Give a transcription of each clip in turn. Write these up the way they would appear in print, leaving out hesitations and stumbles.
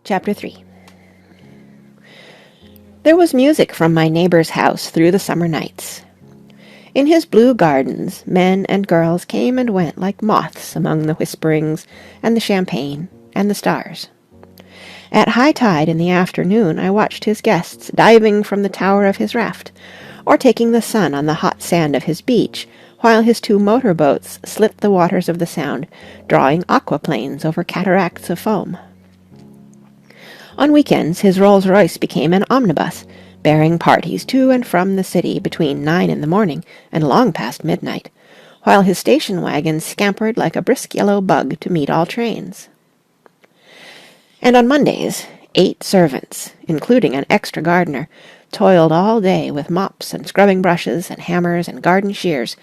Chapter 3. There was music from my neighbor's house through the summer nights. In his blue gardens, men and girls came and went like moths among the whisperings and the champagne and the stars. At high tide in the afternoon I watched his guests diving from the tower of his raft, or taking the sun on the hot sand of his beach, while his 2 motor-boats slit the waters of the Sound, drawing aquaplanes over cataracts of foam. On weekends his Rolls-Royce became an omnibus, bearing parties to and from the city between 9 in the morning and long past midnight, while his station wagon scampered like a brisk yellow bug to meet all trains. And on Mondays 8 servants, including an extra gardener, toiled all day with mops and scrubbing brushes and hammers and garden shears,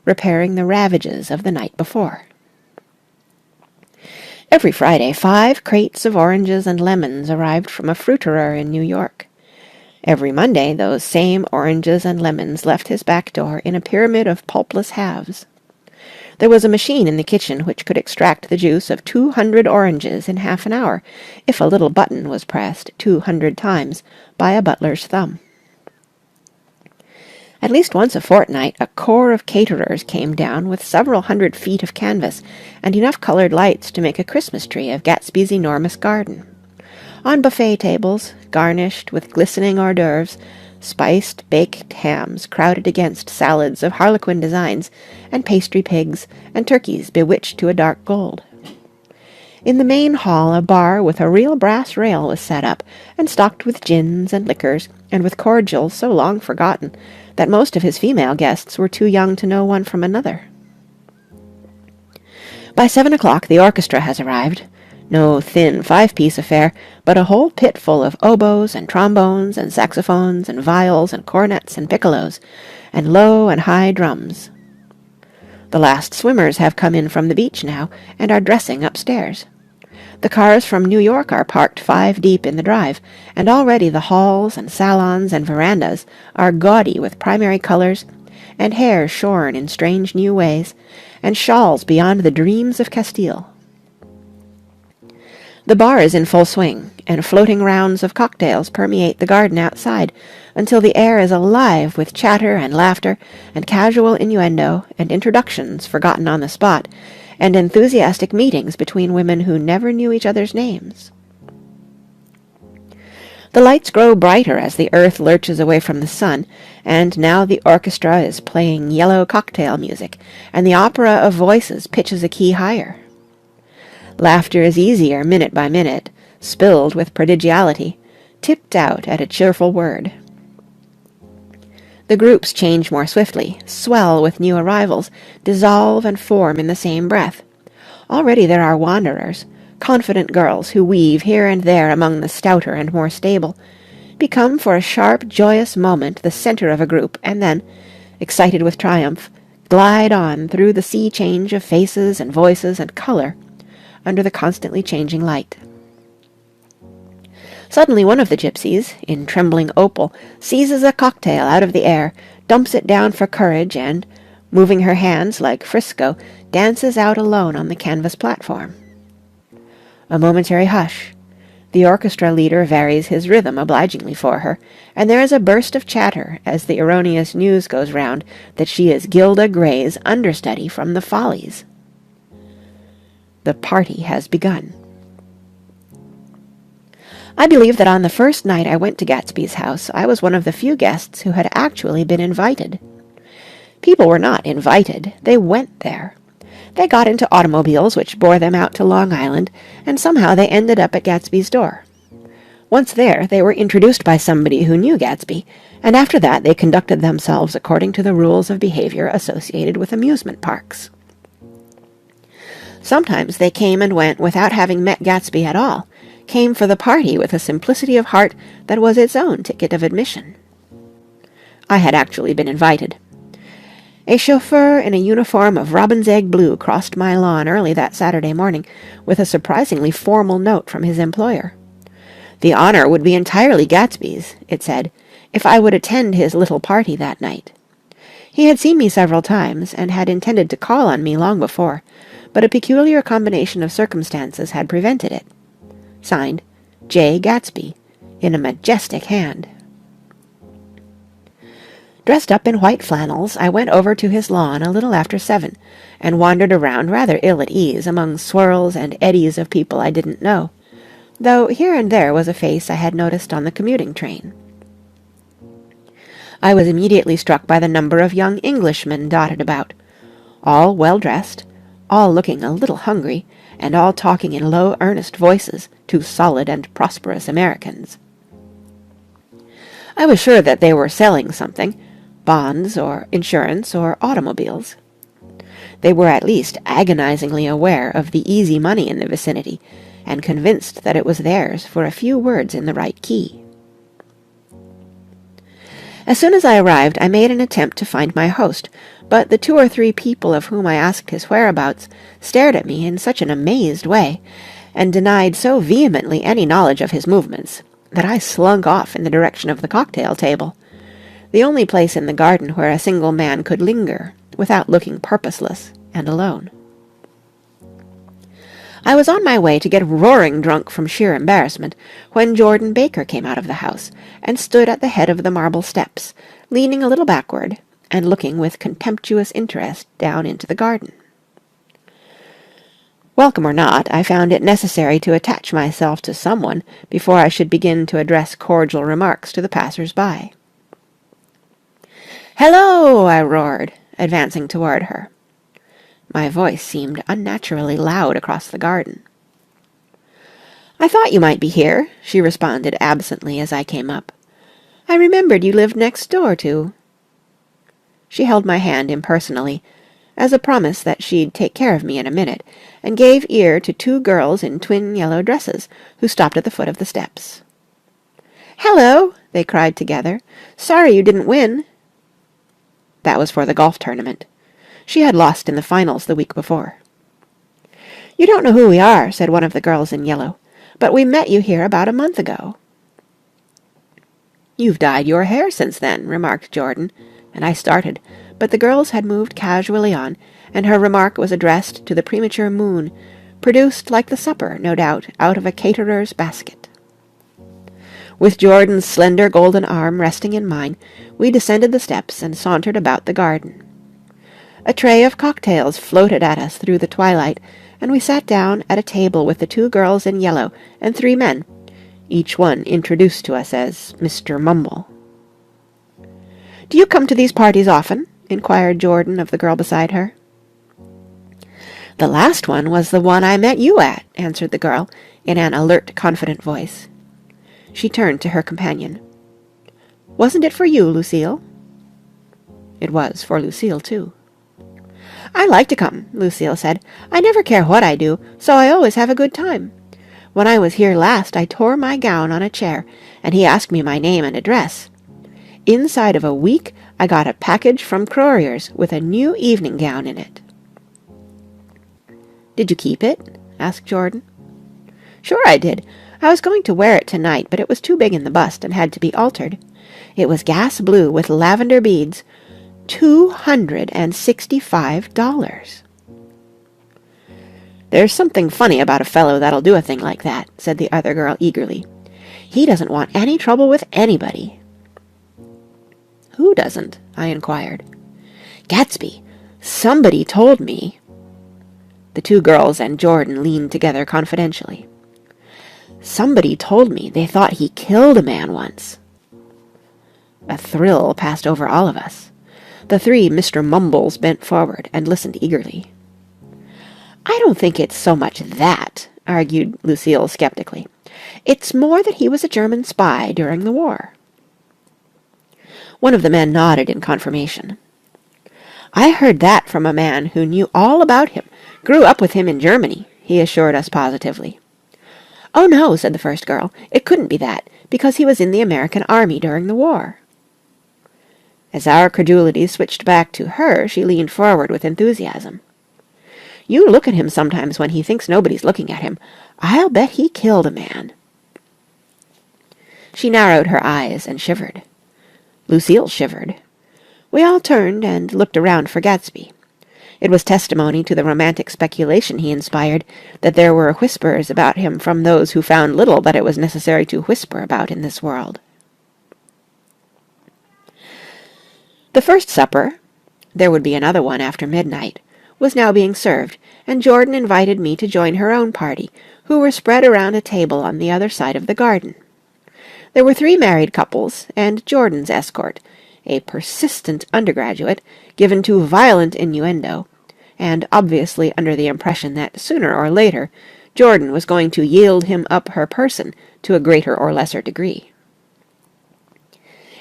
repairing the ravages of the night before. Every Friday 5 crates of oranges and lemons arrived from a fruiterer in New York. Every Monday those same oranges and lemons left his back door in a pyramid of pulpless halves. There was a machine in the kitchen which could extract the juice of 200 oranges in half an hour, if a little button was pressed 200 times by a butler's thumb. At least once a fortnight a corps of caterers came down with several 100 feet of canvas and enough coloured lights to make a Christmas tree of Gatsby's enormous garden. On buffet tables, garnished with glistening hors d'oeuvres, spiced baked hams crowded against salads of harlequin designs, and pastry pigs and turkeys bewitched to a dark gold. In the main hall a bar with a real brass rail was set up, and stocked with gins and liquors, and with cordials so long forgotten that most of his female guests were too young to know one from another. By 7 o'clock the orchestra has arrived. No thin 5-piece affair, but a whole pit full of oboes and trombones and saxophones and viols and cornets and piccolos, and low and high drums. The last swimmers have come in from the beach now, and are dressing upstairs. The cars from New York are parked 5 deep in the drive, and already the halls and salons and verandas are gaudy with primary colours, and hair shorn in strange new ways, and shawls beyond the dreams of Castile. The bar is in full swing, and floating rounds of cocktails permeate the garden outside, until the air is alive with chatter and laughter, and casual innuendo, and introductions forgotten on the spot, and enthusiastic meetings between women who never knew each other's names. The lights grow brighter as the earth lurches away from the sun, and now the orchestra is playing yellow cocktail music, and the opera of voices pitches a key higher. Laughter is easier minute by minute, spilled with prodigality, tipped out at a cheerful word. The groups change more swiftly, swell with new arrivals, dissolve and form in the same breath. Already there are wanderers, confident girls who weave here and there among the stouter and more stable, become for a sharp, joyous moment the centre of a group, and then, excited with triumph, glide on through the sea change of faces and voices and colour, under the constantly changing light. Suddenly one of the gypsies, in trembling opal, seizes a cocktail out of the air, dumps it down for courage, and, moving her hands like Frisco, dances out alone on the canvas platform. A momentary hush. The orchestra leader varies his rhythm obligingly for her, and there is a burst of chatter as the erroneous news goes round that she is Gilda Gray's understudy from the Follies. The party has begun. I believe that on the first night I went to Gatsby's house I was one of the few guests who had actually been invited. People were not invited, they went there. They got into automobiles which bore them out to Long Island, and somehow they ended up at Gatsby's door. Once there, they were introduced by somebody who knew Gatsby, and after that they conducted themselves according to the rules of behaviour associated with amusement parks. Sometimes they came and went without having met Gatsby at all, came for the party with a simplicity of heart that was its own ticket of admission. I had actually been invited. A chauffeur in a uniform of robin's egg blue crossed my lawn early that Saturday morning with a surprisingly formal note from his employer. The honour would be entirely Gatsby's, it said, if I would attend his little party that night. He had seen me several times, and had intended to call on me long before, but a peculiar combination of circumstances had prevented it. Signed, J. Gatsby, in a majestic hand. Dressed up in white flannels, I went over to his lawn a little after 7, and wandered around rather ill at ease among swirls and eddies of people I didn't know, though here and there was a face I had noticed on the commuting train. I was immediately struck by the number of young Englishmen dotted about, all well-dressed, all looking a little hungry, and all talking in low, earnest voices to solid and prosperous Americans. I was sure that they were selling something, bonds or insurance or automobiles. They were at least agonizingly aware of the easy money in the vicinity, and convinced that it was theirs for a few words in the right key. As soon as I arrived, I made an attempt to find my host, but the 2 or 3 people of whom I asked his whereabouts stared at me in such an amazed way, and denied so vehemently any knowledge of his movements, that I slunk off in the direction of the cocktail table, the only place in the garden where a single man could linger without looking purposeless and alone. I was on my way to get roaring drunk from sheer embarrassment when Jordan Baker came out of the house and stood at the head of the marble steps, leaning a little backward and looking with contemptuous interest down into the garden. Welcome or not, I found it necessary to attach myself to someone before I should begin to address cordial remarks to the passers-by. "Hello!" I roared, advancing toward her. My voice seemed unnaturally loud across the garden. "I thought you might be here," she responded absently as I came up. "I remembered you lived next door to—" She held my hand impersonally, as a promise that she'd take care of me in a minute, and gave ear to 2 girls in twin yellow dresses, who stopped at the foot of the steps. "Hello!" they cried together. "Sorry you didn't win." That was for the golf tournament. She had lost in the finals the week before. "You don't know who we are," said one of the girls in yellow, "but we met you here about a month ago." "You've dyed your hair since then," remarked Jordan, and I started, but the girls had moved casually on, and her remark was addressed to the premature moon, produced like the supper, no doubt, out of a caterer's basket. With Jordan's slender golden arm resting in mine, we descended the steps and sauntered about the garden. A tray of cocktails floated at us through the twilight, and we sat down at a table with the 2 girls in yellow and 3 men, each one introduced to us as Mr. Mumble. "Do you come to these parties often?" inquired Jordan of the girl beside her. "The last one was the one I met you at," answered the girl, in an alert, confident voice. She turned to her companion. "Wasn't it for you, Lucille?" It was for Lucille, too. "I like to come," Lucille said. "I never care what I do, so I always have a good time. When I was here last, I tore my gown on a chair, and he asked me my name and address. Inside of a week, I got a package from Crorier's with a new evening gown in it." "Did you keep it?" asked Jordan. "Sure I did. I was going to wear it tonight, but it was too big in the bust and had to be altered. It was gas blue with lavender beads. $265. "There's something funny about a fellow that'll do a thing like that," said the other girl eagerly. "He doesn't want any trouble with anybody." "Who doesn't?" I inquired. "Gatsby. Somebody told me." The 2 girls and Jordan leaned together confidentially. "Somebody told me they thought he killed a man once." A thrill passed over all of us. The 3 Mr. Mumbles bent forward and listened eagerly. "I don't think it's so much that," argued Lucille skeptically. "It's more that he was a German spy during the war." One of the men nodded in confirmation. "I heard that from a man who knew all about him, grew up with him in Germany," he assured us positively. "Oh, no," said the first girl. "It couldn't be that, because he was in the American Army during the war." As our credulity switched back to her, she leaned forward with enthusiasm. "You look at him sometimes when he thinks nobody's looking at him. I'll bet he killed a man." She narrowed her eyes and shivered. Lucille shivered. We all turned and looked around for Gatsby. It was testimony to the romantic speculation he inspired that there were whispers about him from those who found little that it was necessary to whisper about in this world. The first supper, there would be another one after midnight, was now being served, and Jordan invited me to join her own party, who were spread around a table on the other side of the garden. There were 3 married couples, and Jordan's escort, a persistent undergraduate, given to violent innuendo, and obviously under the impression that sooner or later Jordan was going to yield him up her person to a greater or lesser degree.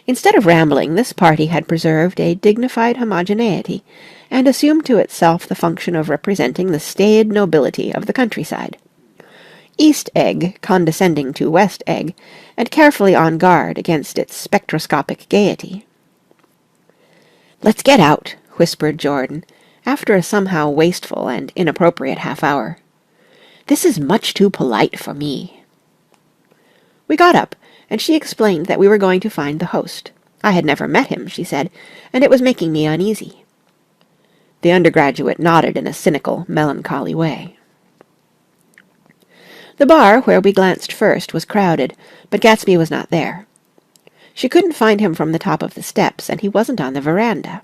Instead of rambling, this party had preserved a dignified homogeneity, and assumed to itself the function of representing the staid nobility of the countryside. East Egg condescending to West Egg, and carefully on guard against its spectroscopic gaiety. "Let's get out," whispered Jordan, after a somehow wasteful and inappropriate half-hour. "This is much too polite for me." We got up, and she explained that we were going to find the host. I had never met him, she said, and it was making me uneasy. The undergraduate nodded in a cynical, melancholy way. The bar, where we glanced first, was crowded, but Gatsby was not there. She couldn't find him from the top of the steps, and he wasn't on the veranda.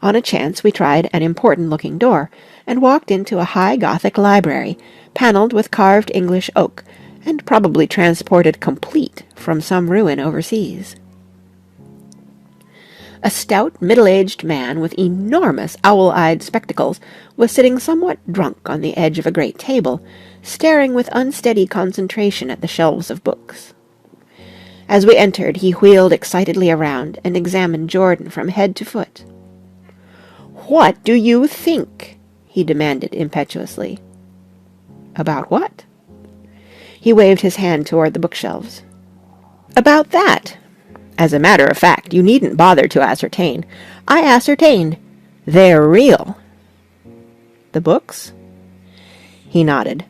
On a chance we tried an important-looking door, and walked into a high Gothic library, panelled with carved English oak, and probably transported complete from some ruin overseas. A stout, middle-aged man with enormous owl-eyed spectacles was sitting somewhat drunk on the edge of a great table, staring with unsteady concentration at the shelves of books. As we entered, he wheeled excitedly around and examined Jordan from head to foot. "What do you think?" he demanded impetuously. "About what?" He waved his hand toward the bookshelves. "About that. As a matter of fact, you needn't bother to ascertain. I ascertained. They're real." "The books?" He nodded.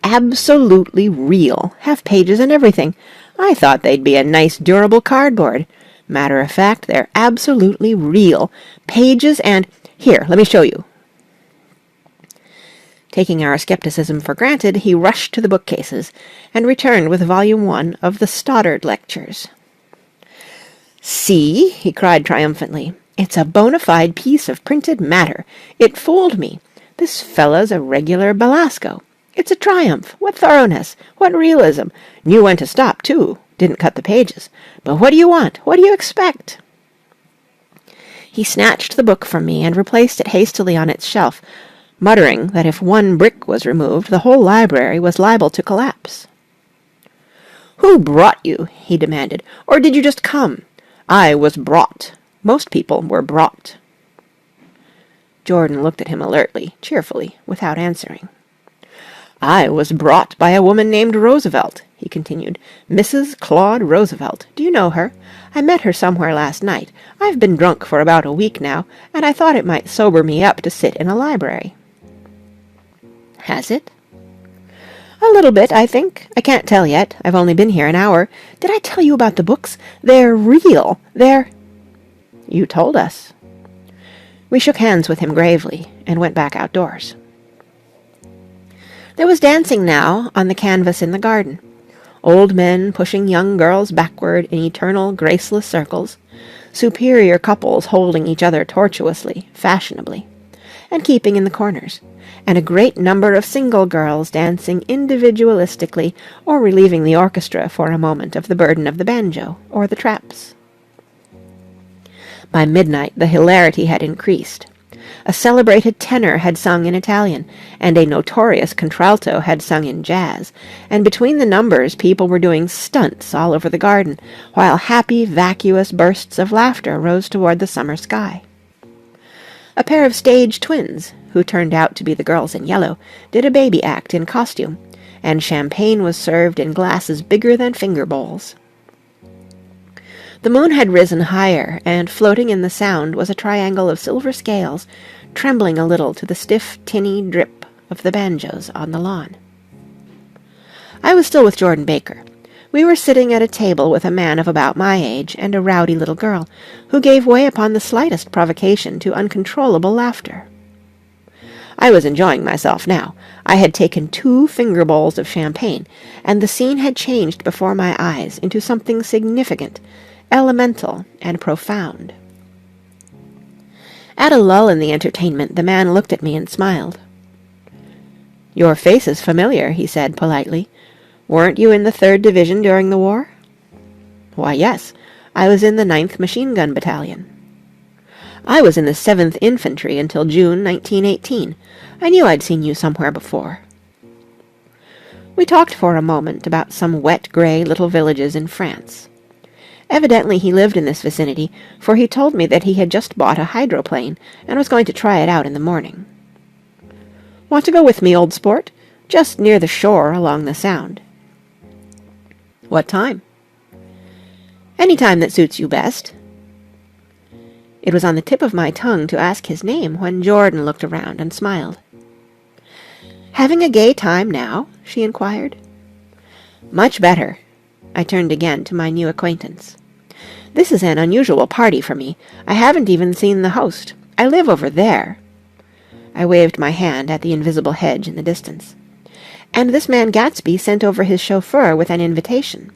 "Absolutely real. Have pages and everything. I thought they'd be a nice durable cardboard. Matter of fact, they're absolutely real. Pages and... Here, let me show you." Taking our skepticism for granted, he rushed to the bookcases, and returned with Volume 1 of the Stoddard Lectures. "See," he cried triumphantly, "it's a bona fide piece of printed matter. It fooled me. This fellow's a regular Belasco. It's a triumph. What thoroughness! What realism! Knew when to stop, too. Didn't cut the pages. But what do you want? What do you expect?" He snatched the book from me and replaced it hastily on its shelf, muttering that if one brick was removed, the whole library was liable to collapse. "Who brought you?" he demanded. "Or did you just come? I was brought. Most people were brought." Jordan looked at him alertly, cheerfully, without answering. "I was brought by a woman named Roosevelt," he continued. "Mrs. Claude Roosevelt. Do you know her? I met her somewhere last night. I've been drunk for about a week now, and I thought it might sober me up to sit in a library." "Has it?" "A little bit, I think. I can't tell yet. I've only been here an hour. Did I tell you about the books? They're real. They're—" "You told us." We shook hands with him gravely, and went back outdoors. There was dancing now on the canvas in the garden. Old men pushing young girls backward in eternal, graceless circles, superior couples holding each other tortuously, fashionably, and keeping in the corners, and a great number of single girls dancing individualistically or relieving the orchestra for a moment of the burden of the banjo or the traps. By midnight the hilarity had increased. A celebrated tenor had sung in Italian, and a notorious contralto had sung in jazz, and between the numbers people were doing stunts all over the garden, while happy, vacuous bursts of laughter rose toward the summer sky. A pair of stage twins, who turned out to be the girls in yellow, did a baby act in costume, and champagne was served in glasses bigger than finger bowls. The moon had risen higher, and floating in the Sound was a triangle of silver scales, trembling a little to the stiff, tinny drip of the banjos on the lawn. I was still with Jordan Baker. We were sitting at a table with a man of about my age and a rowdy little girl, who gave way upon the slightest provocation to uncontrollable laughter. I was enjoying myself now. I had taken 2 finger bowls of champagne, and the scene had changed before my eyes into something significant, elemental, and profound. At a lull in the entertainment, the man looked at me and smiled. "Your face is familiar," he said politely. "Weren't you in the 3rd Division during the war?" "Why, yes. I was in the 9th Machine Gun Battalion." "I was in the 7th Infantry until June 1918. I knew I'd seen you somewhere before." We talked for a moment about some wet, grey little villages in France. Evidently he lived in this vicinity, for he told me that he had just bought a hydroplane and was going to try it out in the morning. "Want to go with me, old sport? Just near the shore along the Sound." "What time?" "Any time that suits you best." It was on the tip of my tongue to ask his name when Jordan looked around and smiled. "Having a gay time now?" she inquired. "Much better." I turned again to my new acquaintance. "This is an unusual party for me. I haven't even seen the host. I live over there." I waved my hand at the invisible hedge in the distance. "And this man Gatsby sent over his chauffeur with an invitation."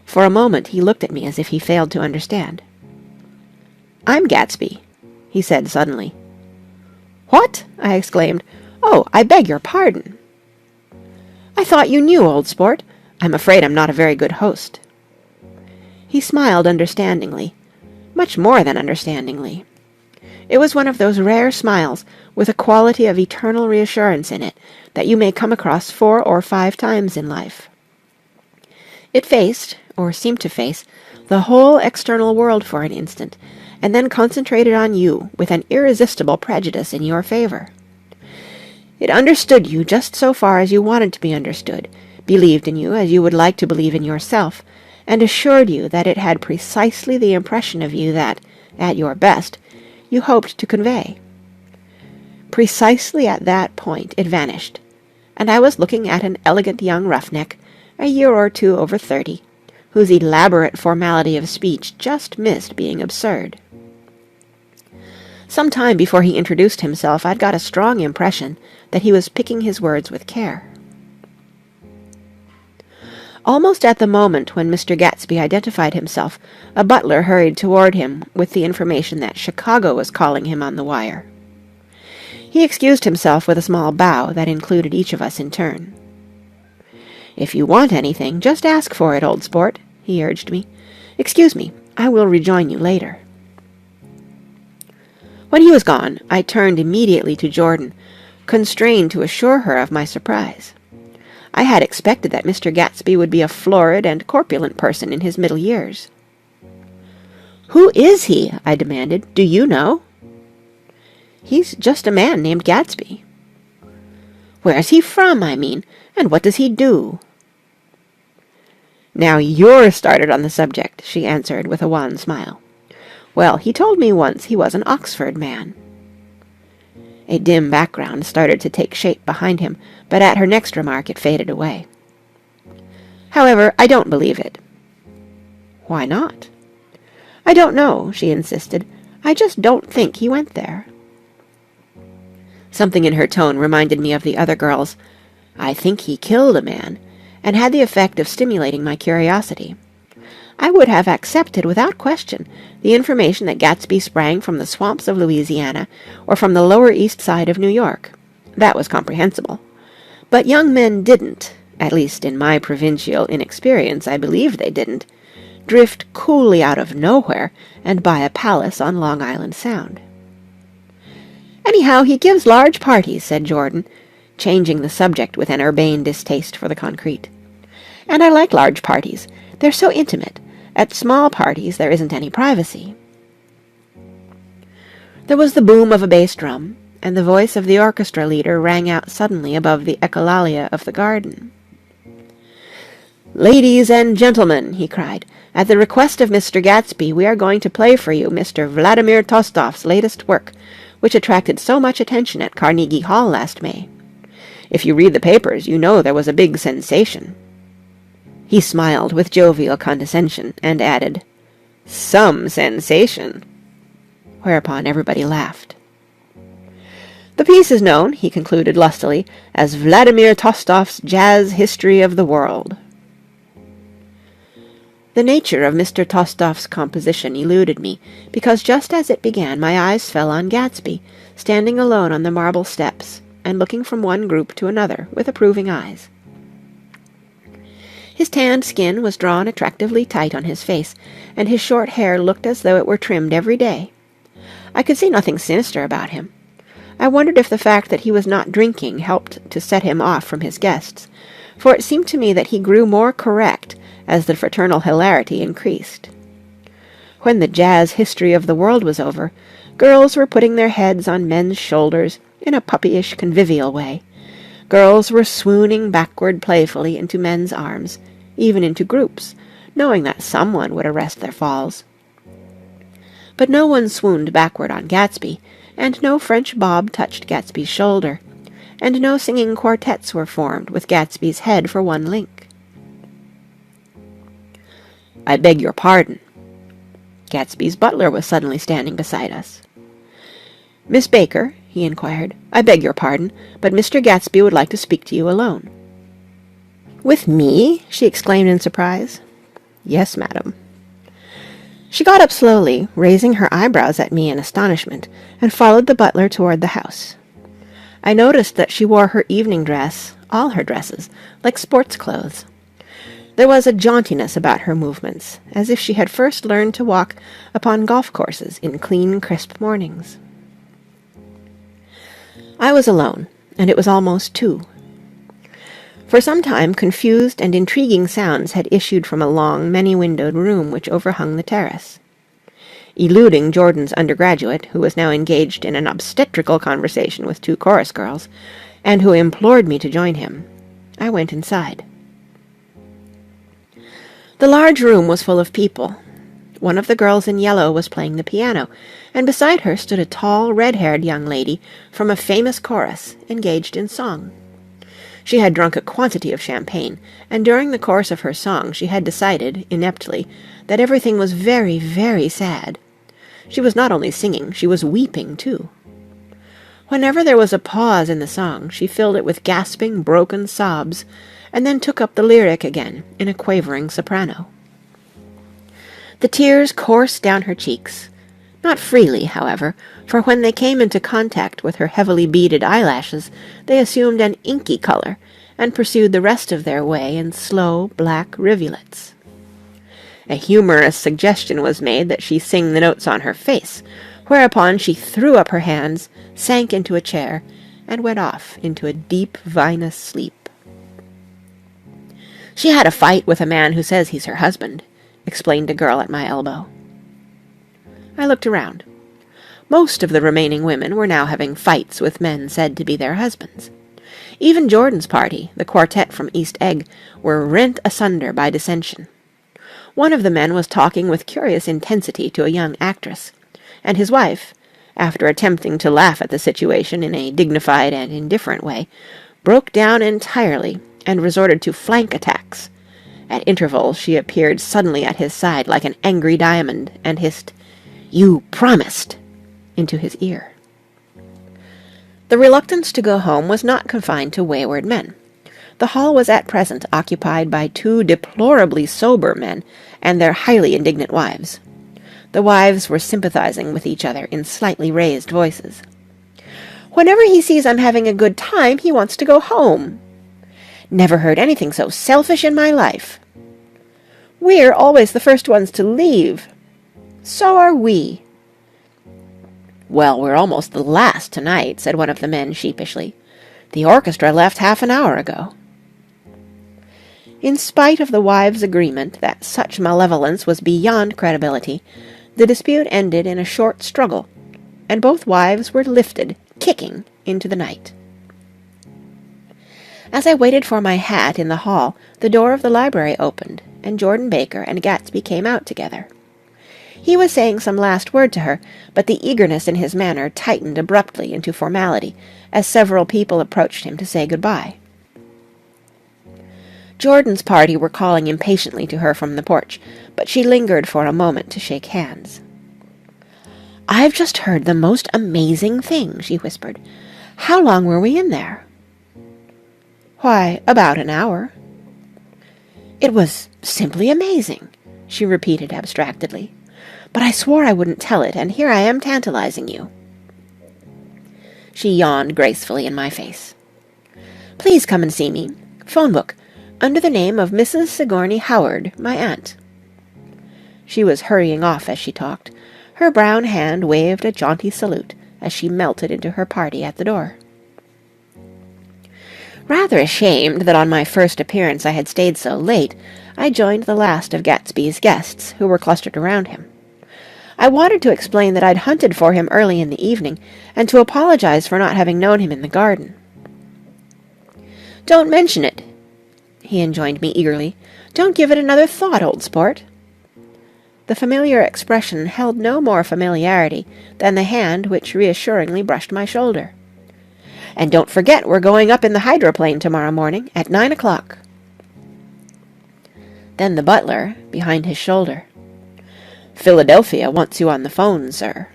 For a moment he looked at me as if he failed to understand. "I'm Gatsby," he said suddenly. "What?" I exclaimed. "Oh, I beg your pardon." "I thought you knew, old sport. I'm afraid I'm not a very good host." He smiled understandingly, much more than understandingly. It was one of those rare smiles with a quality of eternal reassurance in it that you may come across 4 or 5 times in life. It faced, or seemed to face, the whole external world for an instant, and then concentrated on you with an irresistible prejudice in your favor. It understood you just so far as you wanted to be understood, believed in you as you would like to believe in yourself, and assured you that it had precisely the impression of you that, at your best, you hoped to convey. Precisely at that point it vanished, and I was looking at an elegant young roughneck, a year or 2 over 30, whose elaborate formality of speech just missed being absurd. Some time before he introduced himself, I'd got a strong impression that he was picking his words with care. Almost at the moment when Mr. Gatsby identified himself, a butler hurried toward him with the information that Chicago was calling him on the wire. He excused himself with a small bow that included each of us in turn. "If you want anything, just ask for it, old sport," he urged me. "Excuse me, I will rejoin you later." When he was gone, I turned immediately to Jordan, constrained to assure her of my surprise. I had expected that Mr. Gatsby would be a florid and corpulent person in his middle years. "Who is he?" I demanded. "Do you know?" "He's just a man named Gatsby." "Where's he from, I mean, and what does he do?" "Now you're started on the subject," she answered with a wan smile. "Well, he told me once he was an Oxford man." A dim background started to take shape behind him, but at her next remark it faded away. "However, I don't believe it." "Why not?" "I don't know," she insisted. "I just don't think he went there." Something in her tone reminded me of the other girls. "I think he killed a man," and had the effect of stimulating my curiosity. I would have accepted without question the information that Gatsby sprang from the swamps of Louisiana or from the Lower East Side of New York. That was comprehensible. But young men didn't, at least in my provincial inexperience I believed they didn't, drift coolly out of nowhere and buy a palace on Long Island Sound. "Anyhow, he gives large parties," said Jordan, changing the subject with an urbane distaste for the concrete. "And I like large parties. They're so intimate. At small parties there isn't any privacy." There was the boom of a bass drum, and the voice of the orchestra leader rang out suddenly above the echolalia of the garden. "Ladies and gentlemen," he cried, "at the request of Mr. Gatsby, we are going to play for you Mr. Vladimir Tostof's latest work, which attracted so much attention at Carnegie Hall last May. If you read the papers, you know there was a big sensation." He smiled with jovial condescension, and added, "Some sensation," whereupon everybody laughed. The piece is known, he concluded lustily, as Vladimir Tostov's Jazz History of the World. The nature of Mr. Tostov's composition eluded me, because just as it began my eyes fell on Gatsby, standing alone on the marble steps, and looking from one group to another with approving eyes. His tanned skin was drawn attractively tight on his face, and his short hair looked as though it were trimmed every day. I could see nothing sinister about him. I wondered if the fact that he was not drinking helped to set him off from his guests, for it seemed to me that he grew more correct as the fraternal hilarity increased. When the jazz history of the world was over, girls were putting their heads on men's shoulders in a puppyish convivial way. Girls were swooning backward playfully into men's arms, even into groups, knowing that someone would arrest their falls. But no one swooned backward on Gatsby, and no French bob touched Gatsby's shoulder, and no singing quartets were formed with Gatsby's head for one link. "I beg your pardon." Gatsby's butler was suddenly standing beside us. "Miss Baker," he inquired, "I beg your pardon, but Mr. Gatsby would like to speak to you alone." "With me?" she exclaimed in surprise. "Yes, madam." She got up slowly, raising her eyebrows at me in astonishment, and followed the butler toward the house. I noticed that she wore her evening dress, all her dresses, like sports clothes. There was a jauntiness about her movements, as if she had first learned to walk upon golf courses in clean, crisp mornings. I was alone, and it was almost 2. For some time confused and intriguing sounds had issued from a long, many-windowed room which overhung the terrace. Eluding Jordan's undergraduate, who was now engaged in an obstetrical conversation with 2 chorus girls, and who implored me to join him, I went inside. The large room was full of people. One of the girls in yellow was playing the piano, and beside her stood a tall, red-haired young lady from a famous chorus, engaged in song. She had drunk a quantity of champagne, and during the course of her song she had decided, ineptly, that everything was very, very sad. She was not only singing, she was weeping too. Whenever there was a pause in the song, she filled it with gasping, broken sobs, and then took up the lyric again in a quavering soprano. The tears coursed down her cheeks, not freely, however, for when they came into contact with her heavily beaded eyelashes, they assumed an inky color, and pursued the rest of their way in slow, black rivulets. A humorous suggestion was made that she sing the notes on her face, whereupon she threw up her hands, sank into a chair, and went off into a deep, vinous sleep. "She had a fight with a man who says he's her husband," explained a girl at my elbow. I looked around. Most of the remaining women were now having fights with men said to be their husbands. Even Jordan's party, the quartet from East Egg, were rent asunder by dissension. One of the men was talking with curious intensity to a young actress, and his wife, after attempting to laugh at the situation in a dignified and indifferent way, broke down entirely and resorted to flank attacks. At intervals she appeared suddenly at his side like an angry diamond, and hissed, "You promised!" into his ear. The reluctance to go home was not confined to wayward men. The hall was at present occupied by 2 deplorably sober men and their highly indignant wives. The wives were sympathizing with each other in slightly raised voices. "Whenever he sees I'm having a good time, he wants to go home." "Never heard anything so selfish in my life." "We're always the first ones to leave." "So are we." "Well, we're almost the last tonight," said one of the men sheepishly. "The orchestra left half an hour ago." In spite of the wives' agreement that such malevolence was beyond credibility, the dispute ended in a short struggle, and both wives were lifted, kicking, into the night. As I waited for my hat in the hall, the door of the library opened, and Jordan Baker and Gatsby came out together. He was saying some last word to her, but the eagerness in his manner tightened abruptly into formality, as several people approached him to say good-bye. Jordan's party were calling impatiently to her from the porch, but she lingered for a moment to shake hands. "I've just heard the most amazing thing," she whispered. How long were we in there?" "Why, about an hour." "It was simply amazing," she repeated abstractedly. "But I swore I wouldn't tell it, and here I am tantalizing you." She yawned gracefully in my face. "Please come and see me. Phone book. Under the name of Mrs. Sigourney Howard, my aunt." She was hurrying off as she talked. Her brown hand waved a jaunty salute as she melted into her party at the door. Rather ashamed that on my first appearance I had stayed so late, I joined the last of Gatsby's guests, who were clustered around him. I wanted to explain that I'd hunted for him early in the evening, and to apologize for not having known him in the garden. "Don't mention it," he enjoined me eagerly. "Don't give it another thought, old sport." The familiar expression held no more familiarity than the hand which reassuringly brushed my shoulder. "And don't forget we're going up in the hydroplane tomorrow morning at 9 o'clock. Then the butler, behind his shoulder. "Philadelphia wants you on the phone, sir."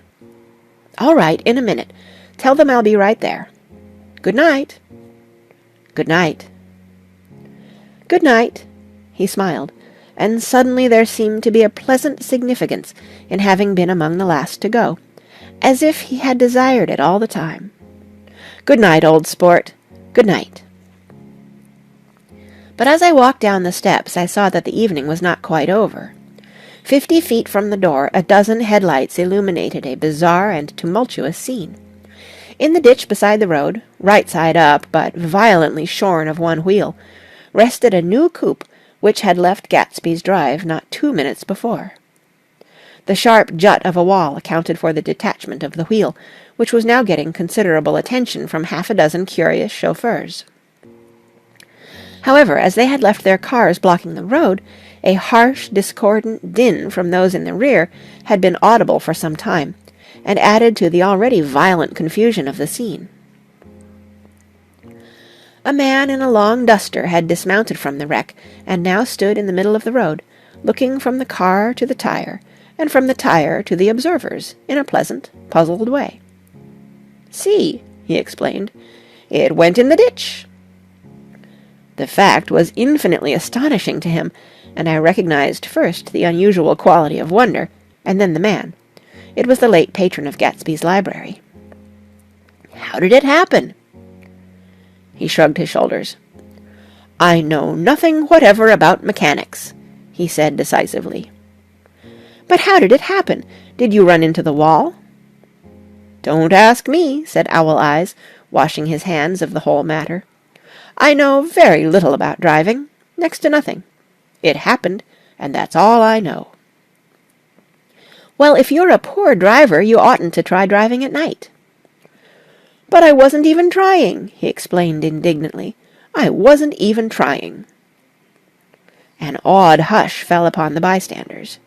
"All right, in a minute. Tell them I'll be right there. Good night." "Good night." "Good night." He smiled, and suddenly there seemed to be a pleasant significance in having been among the last to go, as if he had desired it all the time. "Good night, old sport. Good night." But as I walked down the steps I saw that the evening was not quite over. 50 feet from the door a dozen headlights illuminated a bizarre and tumultuous scene. In the ditch beside the road, right side up but violently shorn of one wheel, rested a new coupe which had left Gatsby's drive not 2 minutes before. The sharp jut of a wall accounted for the detachment of the wheel, which was now getting considerable attention from half a dozen curious chauffeurs. However, as they had left their cars blocking the road, a harsh, discordant din from those in the rear had been audible for some time, and added to the already violent confusion of the scene. A man in a long duster had dismounted from the wreck, and now stood in the middle of the road, looking from the car to the tire, and from the tire to the observers, in a pleasant, puzzled way. "See," he explained, "it went in the ditch." The fact was infinitely astonishing to him, and I recognized first the unusual quality of wonder, and then the man. It was the late patron of Gatsby's library. "How did it happen?" He shrugged his shoulders. "I know nothing whatever about mechanics," he said decisively. "But how did it happen? Did you run into the wall?" "Don't ask me," said Owl Eyes, washing his hands of the whole matter. "I know very little about driving, next to nothing. It happened, and that's all I know." "Well, if you're a poor driver, you oughtn't to try driving at night." "But I wasn't even trying," he explained indignantly. "I wasn't even trying." An awed hush fell upon the bystanders.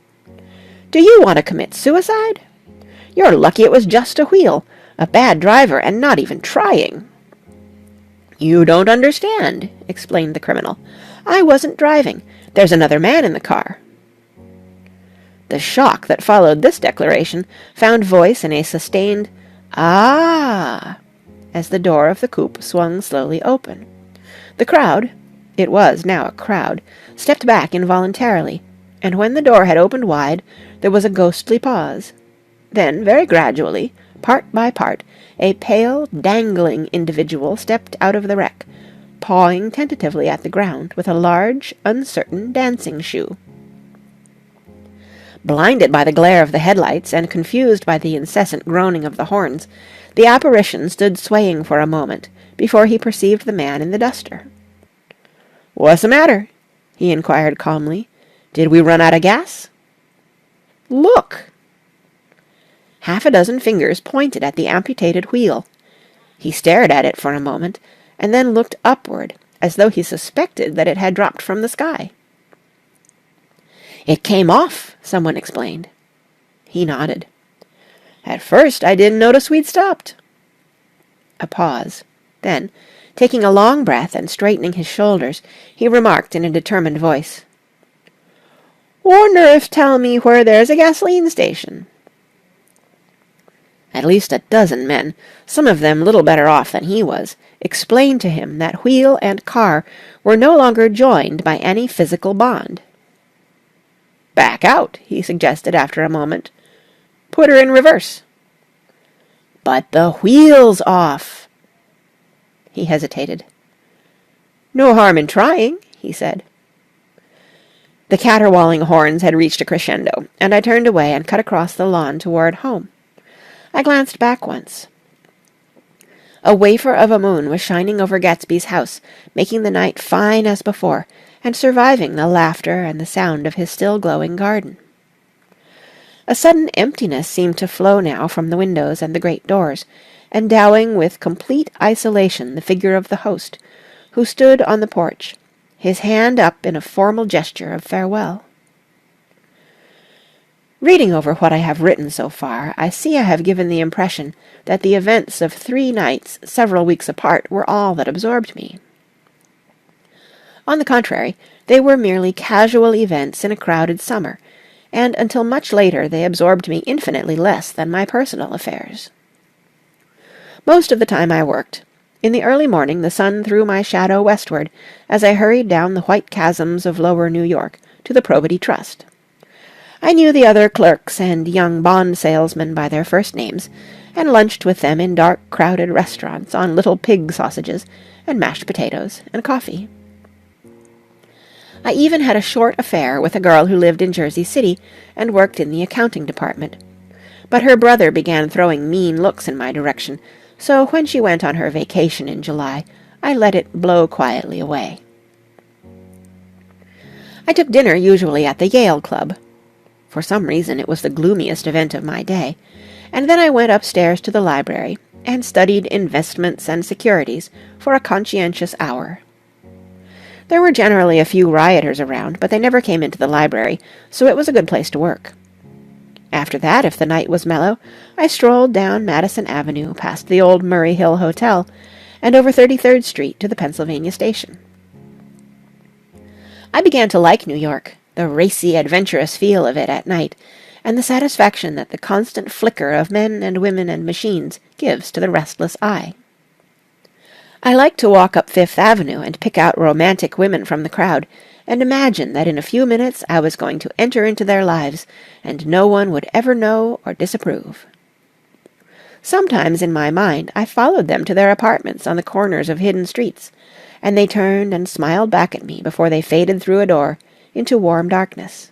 "Do you want to commit suicide? You're lucky it was just a wheel, a bad driver, and not even trying." "You don't understand," explained the criminal. "I wasn't driving. There's another man in the car." The shock that followed this declaration found voice in a sustained "Ah!" as the door of the coupe swung slowly open. The crowd, it was now a crowd, stepped back involuntarily, and when the door had opened wide, there was a ghostly pause. Then, very gradually, part by part, a pale, dangling individual stepped out of the wreck, pawing tentatively at the ground with a large, uncertain dancing shoe. Blinded by the glare of the headlights and confused by the incessant groaning of the horns, the apparition stood swaying for a moment before he perceived the man in the duster. "What's the matter?" he inquired calmly. "Did we run out of gas?" "Look!" Half a dozen fingers pointed at the amputated wheel. He stared at it for a moment, and then looked upward, as though he suspected that it had dropped from the sky. "It came off," someone explained. He nodded. "At first I didn't notice we'd stopped." A pause. Then, taking a long breath and straightening his shoulders, he remarked in a determined voice, "Wonder if tell me where there's a gasoline station." At least a dozen men, some of them little better off than he was, explained to him that wheel and car were no longer joined by any physical bond. "Back out," he suggested after a moment. "Put her in reverse." "But the wheel's off." He hesitated. "No harm in trying," he said. The caterwauling horns had reached a crescendo, and I turned away and cut across the lawn toward home. I glanced back once. A wafer of a moon was shining over Gatsby's house, making the night fine as before, and surviving the laughter and the sound of his still glowing garden. A sudden emptiness seemed to flow now from the windows and the great doors, endowing with complete isolation the figure of the host, who stood on the porch, his hand up in a formal gesture of farewell. Reading over what I have written so far, I see I have given the impression that the events of 3 nights several weeks apart were all that absorbed me. On the contrary, they were merely casual events in a crowded summer, and until much later they absorbed me infinitely less than my personal affairs. Most of the time I worked. In the early morning the sun threw my shadow westward as I hurried down the white chasms of lower New York to the Probity Trust. I knew the other clerks and young bond salesmen by their first names, and lunched with them in dark, crowded restaurants on little pig sausages and mashed potatoes and coffee. I even had a short affair with a girl who lived in Jersey City and worked in the accounting department. But her brother began throwing mean looks in my direction, so when she went on her vacation in July, I let it blow quietly away. I took dinner usually at the Yale Club. For some reason it was the gloomiest event of my day, and then I went upstairs to the library and studied investments and securities for a conscientious hour. There were generally a few rioters around, but they never came into the library, so it was a good place to work. After that, if the night was mellow, I strolled down Madison Avenue past the old Murray Hill Hotel and over 33rd Street to the Pennsylvania Station. I began to like New York, the racy, adventurous feel of it at night, and the satisfaction that the constant flicker of men and women and machines gives to the restless eye. I liked to walk up Fifth Avenue and pick out romantic women from the crowd, and imagine that in a few minutes I was going to enter into their lives, and no one would ever know or disapprove. Sometimes in my mind I followed them to their apartments on the corners of hidden streets, and they turned and smiled back at me before they faded through a door into warm darkness.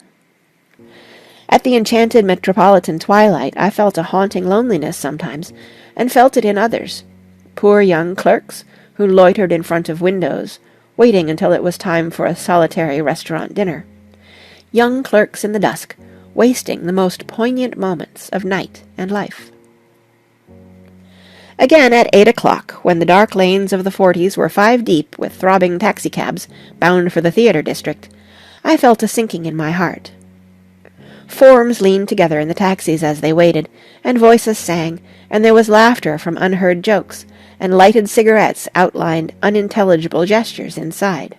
At the enchanted metropolitan twilight I felt a haunting loneliness sometimes, and felt it in others, poor young clerks who loitered in front of windows, waiting until it was time for a solitary restaurant dinner, young clerks in the dusk, wasting the most poignant moments of night and life. Again at 8 o'clock, when the dark lanes of the 40s were 5 deep with throbbing taxicabs bound for the theatre district, I felt a sinking in my heart. Forms leaned together in the taxis as they waited, and voices sang, and there was laughter from unheard jokes, and lighted cigarettes outlined unintelligible gestures inside.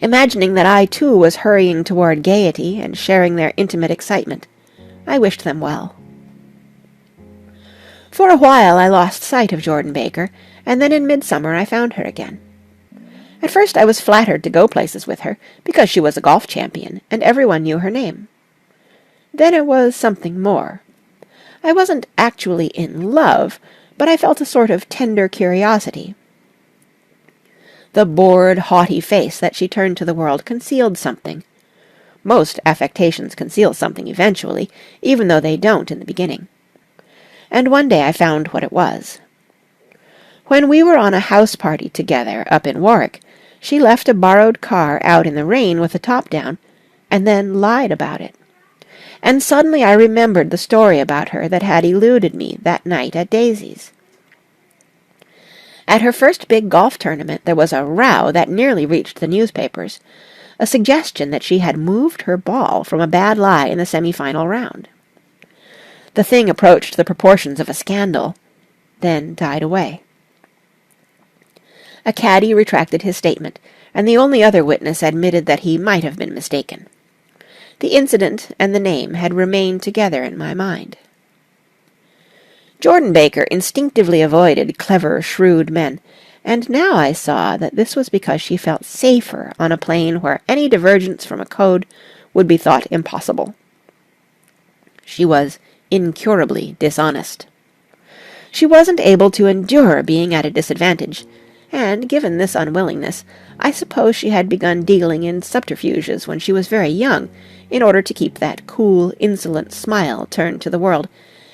Imagining that I too was hurrying toward gaiety and sharing their intimate excitement, I wished them well. For a while I lost sight of Jordan Baker, and then in midsummer I found her again. At first I was flattered to go places with her, because she was a golf champion, and everyone knew her name. Then it was something more. I wasn't actually in love, but I felt a sort of tender curiosity. The bored, haughty face that she turned to the world concealed something. Most affectations conceal something eventually, even though they don't in the beginning. And one day I found what it was. When we were on a house party together up in Warwick, she left a borrowed car out in the rain with the top down, and then lied about it. And suddenly I remembered the story about her that had eluded me that night at Daisy's. At her first big golf tournament there was a row that nearly reached the newspapers, a suggestion that she had moved her ball from a bad lie in the semi-final round. The thing approached the proportions of a scandal, then died away. A caddy retracted his statement, and the only other witness admitted that he might have been mistaken. The incident and the name had remained together in my mind. Jordan Baker instinctively avoided clever, shrewd men, and now I saw that this was because she felt safer on a plane where any divergence from a code would be thought impossible. She was incurably dishonest. She wasn't able to endure being at a disadvantage, and, given this unwillingness, I suppose she had begun dealing in subterfuges when she was very young, in order to keep that cool, insolent smile turned to the world,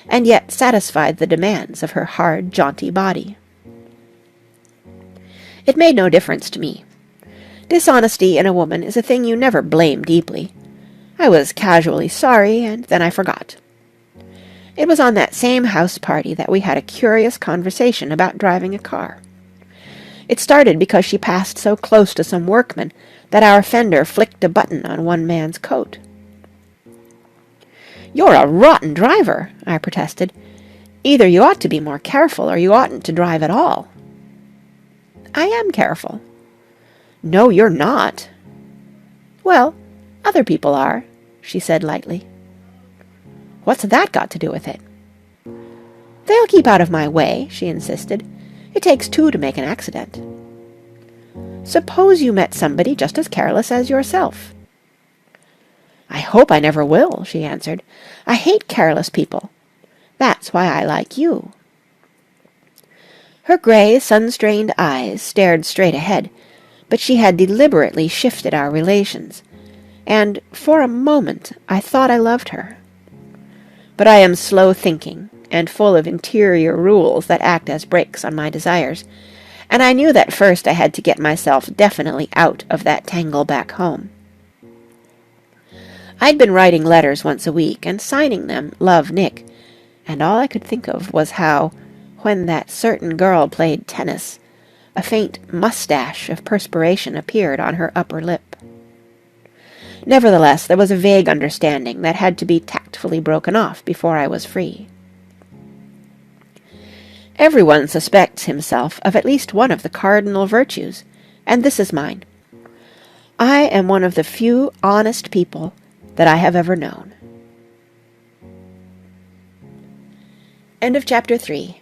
and yet satisfied the demands of her hard, jaunty body. It made no difference to me. Dishonesty in a woman is a thing you never blame deeply. I was casually sorry, and then I forgot. It was on that same house party that we had a curious conversation about driving a car. It started because she passed so close to some workmen that our fender flicked a button on one man's coat. "You're a rotten driver," I protested. "Either you ought to be more careful, or you oughtn't to drive at all." "I am careful." "No, you're not." "Well, other people are," she said lightly. "What's that got to do with it?" "They'll keep out of my way," she insisted. "It takes two to make an accident." "Suppose you met somebody just as careless as yourself." "I hope I never will," she answered. "I hate careless people. That's why I like you." Her gray, sun-strained eyes stared straight ahead, but she had deliberately shifted our relations, and for a moment I thought I loved her. But I am slow-thinking, and full of interior rules that act as brakes on my desires, and I knew that first I had to get myself definitely out of that tangle back home. I'd been writing letters once a week and signing them "Love, Nick," and all I could think of was how, when that certain girl played tennis, a faint mustache of perspiration appeared on her upper lip. Nevertheless, there was a vague understanding that had to be tactfully broken off before I was free. Everyone suspects himself of at least one of the cardinal virtues, and this is mine. I am one of the few honest people that I have ever known. End of Chapter 3.